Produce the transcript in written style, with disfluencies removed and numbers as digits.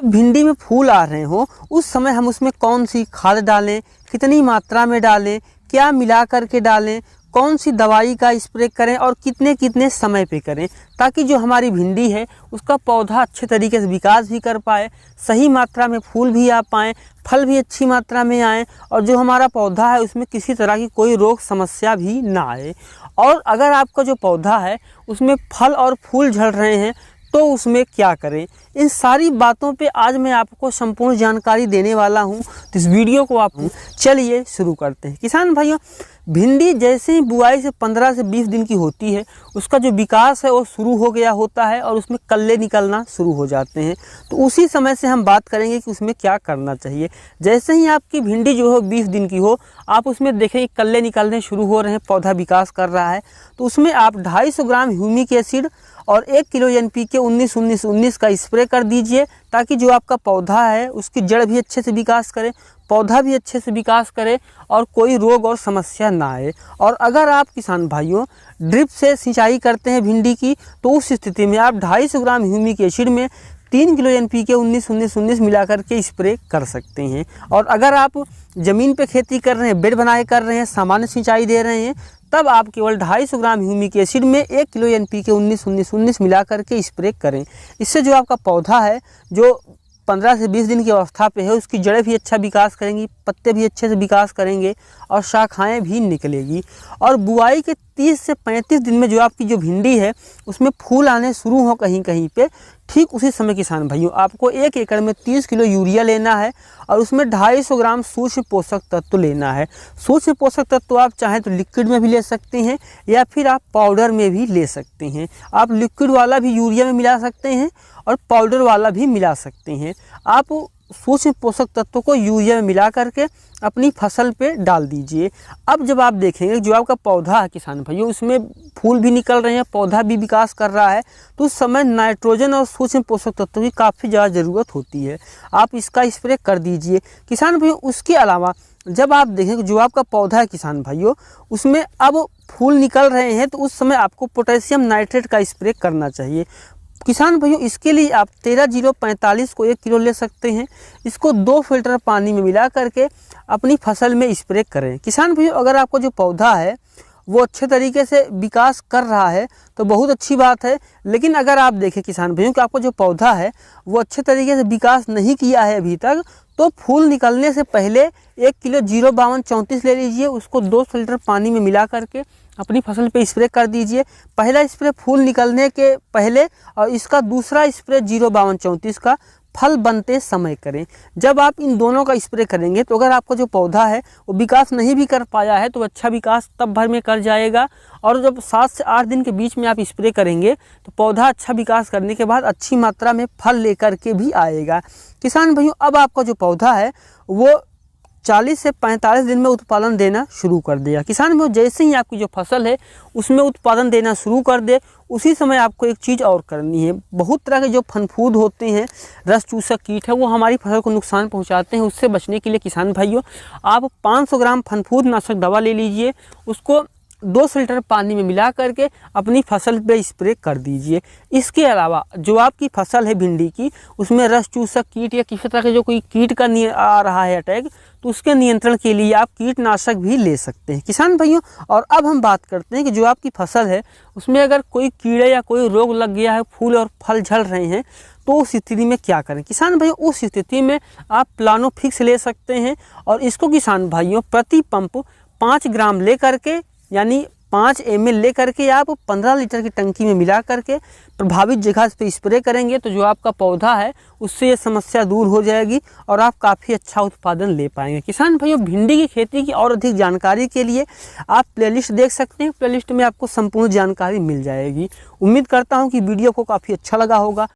भिंडी में फूल आ रहे हो उस समय हम उसमें कौन सी खाद डालें, कितनी मात्रा में डालें, क्या मिला करके डालें, कौन सी दवाई का स्प्रे करें और कितने कितने समय पे करें, ताकि जो हमारी भिंडी है उसका पौधा अच्छे तरीके से विकास भी कर पाए, सही मात्रा में फूल भी आ पाएँ, फल भी अच्छी मात्रा में आए और जो हमारा पौधा है उसमें किसी तरह की कोई रोग समस्या भी ना आए। और अगर आपका जो पौधा है उसमें फल और फूल झड़ रहे हैं तो उसमें क्या करें, इन सारी बातों पे आज मैं आपको संपूर्ण जानकारी देने वाला हूं। तो इस वीडियो को आप चलिए शुरू करते हैं। किसान भाइयों, भिंडी जैसे ही बुआई से 15 से 20 दिन की होती है उसका जो विकास है वो शुरू हो गया होता है और उसमें कल्ले निकलना शुरू हो जाते हैं। तो उसी समय से हम बात करेंगे कि उसमें क्या करना चाहिए। जैसे ही आपकी भिंडी जो है 20 दिन की हो, आप उसमें देखें कल्ले निकलने शुरू हो रहे हैं, पौधा विकास कर रहा है, तो उसमें आप 250 ग्राम ह्यूमिक एसिड और 1 किलो NPK 19-19-19 का स्प्रे कर दीजिए, ताकि जो आपका पौधा है उसकी जड़ भी अच्छे से विकास करे, पौधा भी अच्छे से विकास करे और कोई रोग और समस्या ना आए। और अगर आप किसान भाइयों ड्रिप से सिंचाई करते हैं भिंडी की, तो उस स्थिति में आप 250 ग्राम ह्यूमिक एसिड में 3 किलो NPK 19-19-19 मिला करके स्प्रे कर सकते हैं। और अगर आप ज़मीन पे खेती कर रहे हैं, बेड बनाए कर रहे हैं, सामान्य सिंचाई दे रहे हैं, तब आप केवल 250 ग्राम ह्यूमिक एसिड में 1 किलो NPK 19-19-19 मिला करके स्प्रे करें। इससे जो आपका पौधा है जो 15 से 20 दिन की अवस्था पे है उसकी जड़ें भी अच्छा विकास करेंगी, पत्ते भी अच्छे से विकास करेंगे और शाखाएं भी निकलेगी। और बुआई के 30 से 35 दिन में जो आपकी जो भिंडी है उसमें फूल आने शुरू हो कहीं कहीं पे, ठीक उसी समय किसान भाइयों आपको 1 एकड़ में 30 किलो यूरिया लेना है और उसमें 250 ग्राम सूक्ष्म पोषक तत्व लेना है। सूक्ष्म पोषक तत्व आप चाहें तो लिक्विड में भी ले सकते हैं या फिर आप पाउडर में भी ले सकते हैं। आप लिक्विड वाला भी यूरिया में मिला सकते हैं और पाउडर वाला भी मिला सकते हैं। आप सूक्ष्म पोषक तत्वों को यूरिया में मिला करके अपनी फसल पे डाल दीजिए। अब जब आप देखेंगे जो आपका पौधा है किसान भाइयों उसमें फूल भी निकल रहे हैं, पौधा भी विकास कर रहा है, तो उस समय नाइट्रोजन और सूक्ष्म पोषक तत्वों की काफ़ी ज़्यादा ज़रूरत होती है। आप इसका स्प्रे कर दीजिए किसान भाइयों। उसके अलावा जब आप देखें जो आपका पौधा है किसान भाइयों उसमें अब फूल निकल रहे हैं, तो उस समय आपको पोटेशियम नाइट्रेट का स्प्रे करना चाहिए। किसान भाइयों इसके लिए आप 13-0-45 को 1 किलो ले सकते हैं। इसको 2 फिल्टर पानी में मिला करके अपनी फसल में स्प्रे करें। किसान भाइयों अगर आपका जो पौधा है वो अच्छे तरीके से विकास कर रहा है तो बहुत अच्छी बात है, लेकिन अगर आप देखें किसान भाइयों कि आपका जो पौधा है वो अच्छे तरीके से विकास नहीं किया है अभी तक, तो फूल निकलने से पहले 1 किलो 05234 ले लीजिए, उसको 2 फिल्टर पानी में मिला करके अपनी फसल पे स्प्रे कर दीजिए। पहला स्प्रे फूल निकलने के पहले और इसका दूसरा स्प्रे 05234 का फल बनते समय करें। जब आप इन दोनों का स्प्रे करेंगे तो अगर आपका जो पौधा है वो विकास नहीं भी कर पाया है तो अच्छा विकास तब भर में कर जाएगा। और जब 7 से 8 दिन के बीच में आप स्प्रे करेंगे तो पौधा अच्छा विकास करने के बाद अच्छी मात्रा में फल लेकर के भी आएगा। किसान भाइयों अब आपका जो पौधा है वो 40 से 45 दिन में उत्पादन देना शुरू कर देगा। किसान भाइयों जैसे ही आपकी जो फसल है उसमें उत्पादन देना शुरू कर दे, उसी समय आपको एक चीज़ और करनी है। बहुत तरह के जो फनफूद होते हैं, रस चूसक कीट है, वो हमारी फसल को नुकसान पहुंचाते हैं। उससे बचने के लिए किसान भाइयों आप 500 ग्राम फनफूद नाशक दवा ले लीजिए, उसको 2 लीटर पानी में मिला करके अपनी फसल पे स्प्रे कर दीजिए। इसके अलावा जो आपकी फसल है भिंडी की उसमें रस चूसक कीट या किसी तरह के जो कोई कीट का आ रहा है अटैक, तो उसके नियंत्रण के लिए आप कीटनाशक भी ले सकते हैं किसान भाइयों। और अब हम बात करते हैं कि जो आपकी फसल है उसमें अगर कोई कीड़े या कोई रोग लग गया है, फूल और फल झड़ रहे हैं, तो उस स्थिति में क्या करें। किसान भाइयों उस स्थिति में आप प्लानोफिक्स ले सकते हैं और इसको किसान भाइयों प्रति पंप 5 ग्राम ले करके यानी 5 ml ले करके आप 15 लीटर की टंकी में मिला करके प्रभावित जगह पे स्प्रे करेंगे तो जो आपका पौधा है उससे ये समस्या दूर हो जाएगी और आप काफ़ी अच्छा उत्पादन ले पाएंगे। किसान भाइयों भिंडी की खेती की और अधिक जानकारी के लिए आप प्लेलिस्ट देख सकते हैं, प्लेलिस्ट में आपको संपूर्ण जानकारी मिल जाएगी। उम्मीद करता हूँ कि वीडियो को काफ़ी अच्छा लगा होगा।